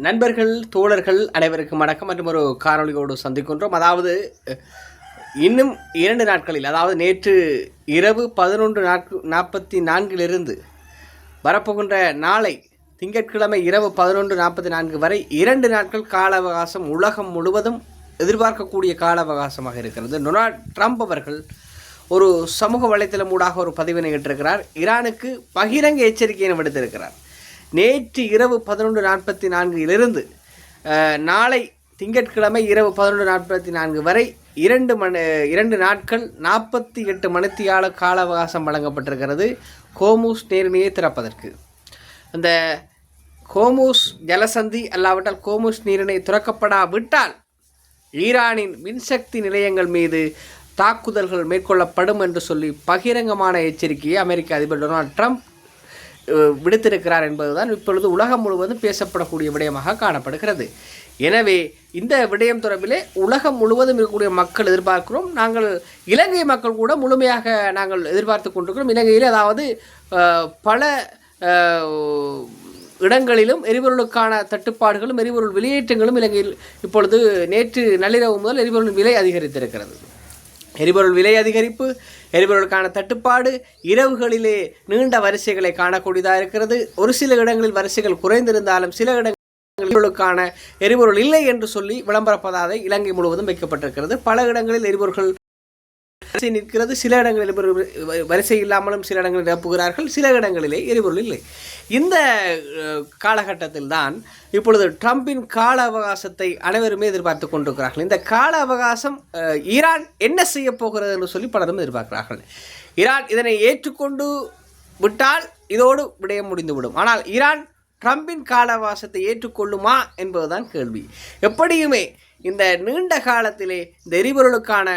நண்பர்கள் தோழர்கள் அனைவருக்கும் வணக்கம் மற்றும் ஒரு காணொலியோடு சந்திக்கின்றோம். அதாவது இன்னும் 2 நாட்களில், அதாவது நேற்று இரவு 11:44 வரப்போகின்ற நாளை திங்கட்கிழமை இரவு 11:44 வரை 2 நாட்கள் கால அவகாசம் உலகம் முழுவதும் எதிர்பார்க்கக்கூடிய கால அவகாசமாக இருக்கிறது. டொனால்ட் ட்ரம்ப் அவர்கள் ஒரு சமூக வலைத்தளம் ஊடாக ஒரு பதிவினை இட்டிருக்கிறார். ஈரானுக்கு பகிரங்க எச்சரிக்கையை விடுத்திருக்கிறார். நேற்று இரவு 11:44 நாளை திங்கட்கிழமை இரவு 11:44 வரை 2 நாட்கள் 48 மணித்தியால கால அவகாசம் வழங்கப்பட்டிருக்கிறது ஹோர்முஸ் நீரிணையை திறப்பதற்கு. அந்த ஹோர்முஸ் ஜலசந்தி அல்லாவிட்டால் ஹோர்முஸ் நீரிணை திறக்கப்படாவிட்டால் ஈரானின் மின்சக்தி நிலையங்கள் மீது தாக்குதல்கள் மேற்கொள்ளப்படும் என்று சொல்லி பகிரங்கமான எச்சரிக்கையை அமெரிக்க அதிபர் டொனால்ட் ட்ரம்ப் விடுத்திருக்கிறார் என்பதுதான் இப்பொழுது உலகம் முழுவதும் பேசப்படக்கூடிய விடயமாக காணப்படுகிறது. எனவே இந்த விடயம் தொடர்பிலே உலகம் முழுவதும் இருக்கக்கூடிய மக்கள் எதிர்பார்க்கிறோம். நாங்கள் இலங்கை மக்கள் கூட முழுமையாக நாங்கள் எதிர்பார்த்து கொண்டிருக்கிறோம். இலங்கையில் அதாவது பல இடங்களிலும் எரிபொருளுக்கான தட்டுப்பாடுகளும் எரிபொருள் வெளியேற்றங்களும் இலங்கையில் இப்பொழுது நேற்று நள்ளிரவு முதல் எரிபொருள் விலை அதிகரித்திருக்கிறது. எரிபொருள் விலை அதிகரிப்பு, எரிபொருளுக்கான தட்டுப்பாடு, இரவுகளிலே நீண்ட வரிசைகளை காணக்கூடியதாக இருக்கிறது. ஒரு சில இடங்களில் வரிசைகள் குறைந்திருந்தாலும் சில இடங்களுக்கான எரிபொருள் இல்லை என்று சொல்லி விளம்பரப்பதாதை இலங்கை முழுவதும் வைக்கப்பட்டிருக்கிறது. பல இடங்களில் எரிபொருள்கள் நிற்கிறது. சில இடங்களில் வரிசை இல்லாமலும் சில இடங்களில் நிரப்புகிறார்கள், சில இடங்களிலே எரிபொருள் இல்லை. இந்த காலகட்டத்தில் தான் இப்பொழுது ட்ரம்பின் கால அவகாசத்தை அனைவருமே எதிர்பார்த்து கொண்டிருக்கிறார்கள். இந்த கால அவகாசம் ஈரான் என்ன செய்ய போகிறது என்று சொல்லி பலரும் எதிர்பார்க்கிறார்கள். ஈரான் இதனை ஏற்றுக்கொண்டு விட்டால் இதோடு விடயம் முடிந்துவிடும். ஆனால் ஈரான் ட்ரம்பின் கால அவகாசத்தை ஏற்றுக்கொள்ளுமா என்பதுதான் கேள்வி. எப்படியுமே இந்த நீண்ட காலத்திலே இந்த எரிபொருளுக்கான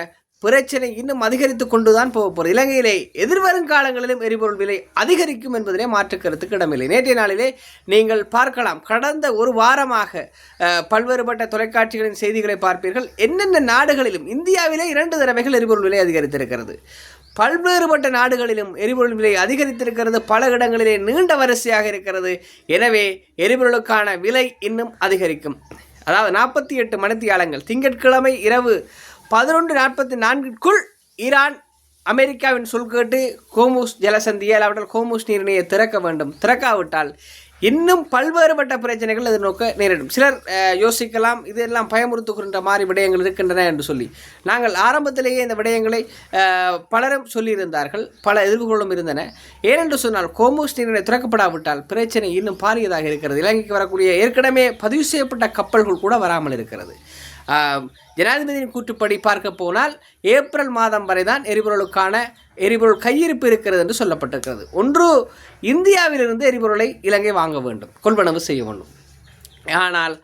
பிரச்சனை இன்னும் அதிகரித்து கொண்டுதான் போகிறது. இலங்கையிலே எதிர்வரும் காலங்களிலும் எரிபொருள் விலை அதிகரிக்கும் என்பதிலே மாற்றுக்கருத்துக்கு இடமில்லை. நேற்றைய நாளிலே நீங்கள் பார்க்கலாம், கடந்த ஒரு வாரமாக பல்வேறுபட்ட தொலைக்காட்சிகளின் செய்திகளை பார்ப்பீர்கள். என்னென்ன நாடுகளிலும், இந்தியாவிலே 2 தடவைகள் எரிபொருள் விலை அதிகரித்திருக்கிறது. பல்வேறுபட்ட நாடுகளிலும் எரிபொருள் விலை அதிகரித்திருக்கிறது. பல இடங்களிலே நீண்ட வரிசையாக இருக்கிறது. எனவே எரிபொருளுக்கான விலை இன்னும் அதிகரிக்கும். அதாவது 48 மணித்தியாலங்கள் திங்கட்கிழமை இரவு 11:44 ஈரான் அமெரிக்காவின் சொல் கேட்டு ஹோர்முஸ் ஜலசந்தியை அல்லாவிட்டால் ஹோர்முஸ் நீரிணையை திறக்க வேண்டும். திறக்காவிட்டால் இன்னும் பல்வேறுபட்ட பிரச்சனைகள் எதிர்நோக்க நேரிடும். சிலர் யோசிக்கலாம், இதெல்லாம் பயமுறுத்துகின்ற மாதிரி விடயங்கள் இருக்கின்றன என்று சொல்லி. நாங்கள் ஆரம்பத்திலேயே இந்த விடயங்களை பலரும் சொல்லியிருந்தார்கள், பல எதிர்வுகளும் இருந்தன. ஏனென்று சொன்னால் ஹோர்முஸ் நீரிணை திறக்கப்படாவிட்டால் பிரச்சனை இன்னும் பாரியதாக இருக்கிறது. இலங்கைக்கு வரக்கூடிய ஏற்கனவே பதிவு செய்யப்பட்ட கப்பல்கள் கூட வராமல் இருக்கிறது. ஜனாதிபதியின் கூற்றுப்படி பார்க்க போனால் ஏப்ரல் மாதம் வரை தான் எரிபொருள் கையிருப்பு இருக்கிறது என்று சொல்லப்பட்டிருக்கிறது. ஒன்று, இந்தியாவிலிருந்து எரிபொருளை இலங்கை வாங்க வேண்டும், கொள்வனவு செய்ய வேண்டும். ஆனால்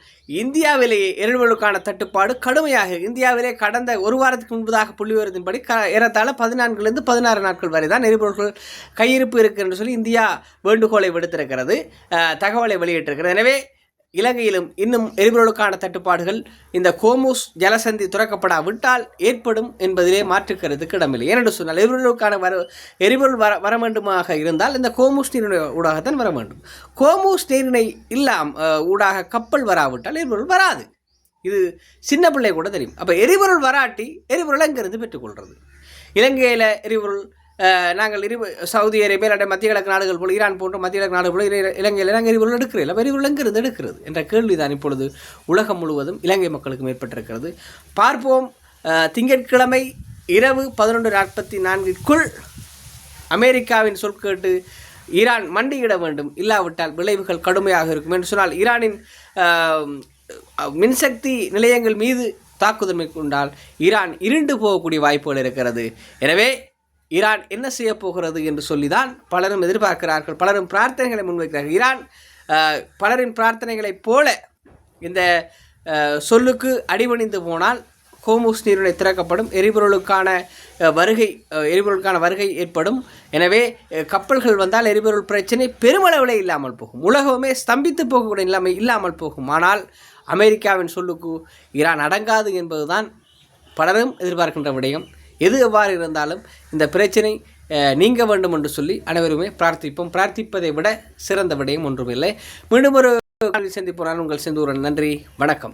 இந்தியாவிலேயே எரிபொருளுக்கான தட்டுப்பாடு கடுமையாக, இந்தியாவிலே கடந்த ஒரு வாரத்துக்கு முன்பதாக புள்ளிவிவரத்தின்படி ஏறத்தாழ 14 to 16 நாட்கள் வரை தான் எரிபொருள்கள் கையிருப்பு இருக்கு என்று சொல்லி இந்தியா வேண்டுகோளை விடுத்திருக்கிறது, தகவலை வெளியிட்டிருக்கிறது. எனவே இலங்கையிலும் இன்னும் எரிபொருளுக்கான தட்டுப்பாடுகள் இந்த ஹோர்முஸ் ஜலசந்தி துறக்கப்படாவிட்டால் ஏற்படும் என்பதிலே மாற்றுக்கருத்துக்கு இடமில்லை. ஏனென்று சொன்னால் எரிபொருளுக்கான எரிபொருள் வர வேண்டுமாக இருந்தால் இந்த ஹோர்முஸ் நீரிணை ஊடாகத்தான் வர வேண்டும். ஹோர்முஸ் நீரிணை ஊடாக கப்பல் வராவிட்டால் எரிபொருள் வராது. இது சின்ன பிள்ளை கூட தெரியும். அப்போ எரிபொருள் வராட்டி எரிபொருள் எங்கிருந்து பெற்றுக்கொள்வது? இலங்கையில் எரிபொருள் நாங்கள் சவுதி அரேபியா, மத்திய கிழக்கு நாடுகள் போல், ஈரான் போன்ற மத்திய கிழக்கு நாடுகள் போல இலங்கையில் நாங்கள் எரிபொருள் எடுக்கிறோம். அப்போ எரிபொருள் எங்கிருந்து எடுக்கிறது என்ற கேள்விதான் இப்பொழுது உலகம் முழுவதும் இலங்கை மக்களுக்கு ஏற்பட்டிருக்கிறது. பார்ப்போம். திங்கட்கிழமை இரவு 11:44 அமெரிக்காவின் சொல் கேட்டு ஈரான் மண்டியிட வேண்டும். இல்லாவிட்டால் விளைவுகள் கடுமையாக இருக்கும் என்று சொன்னால் ஈரானின் மின்சக்தி நிலையங்கள் மீது தாக்குதல் மேற்கொண்டால் ஈரான் இருண்டு போகக்கூடிய வாய்ப்புகள் இருக்கிறது. எனவே ஈரான் என்ன செய்ய போகிறது என்று சொல்லிதான் பலரும் எதிர்பார்க்கிறார்கள், பலரும் பிரார்த்தனைகளை முன்வைக்கிறார்கள். ஈரான் பலரின் பிரார்த்தனைகளைப் போல இந்த சொல்லுக்கு அடிபணிந்து போனால் ஹோர்முஸ் நீரிணை திறக்கப்படும், எரிபொருளுக்கான வருகை ஏற்படும். எனவே கப்பல்கள் வந்தால் எரிபொருள் பிரச்சனை பெருமளவில் இல்லாமல் போகும், உலகமே ஸ்தம்பித்து போகக்கூடிய நிலைமை இல்லாமல் போகும். ஆனால் அமெரிக்காவின் சொல்லுக்கு ஈரான் அடங்காது என்பதுதான் பலரும் எதிர்பார்க்கின்ற விடயம். எது எவ்வாறு இருந்தாலும் இந்த பிரச்சனை நீங்க வேண்டும் என்று சொல்லி அனைவருமே பிரார்த்திப்போம். பிரார்த்திப்பதை விட சிறந்த விடயம் ஒன்றுமில்லை. மீண்டும் ஒரு சந்திப்போனால் உங்கள் செந்தூரன். நன்றி, வணக்கம்.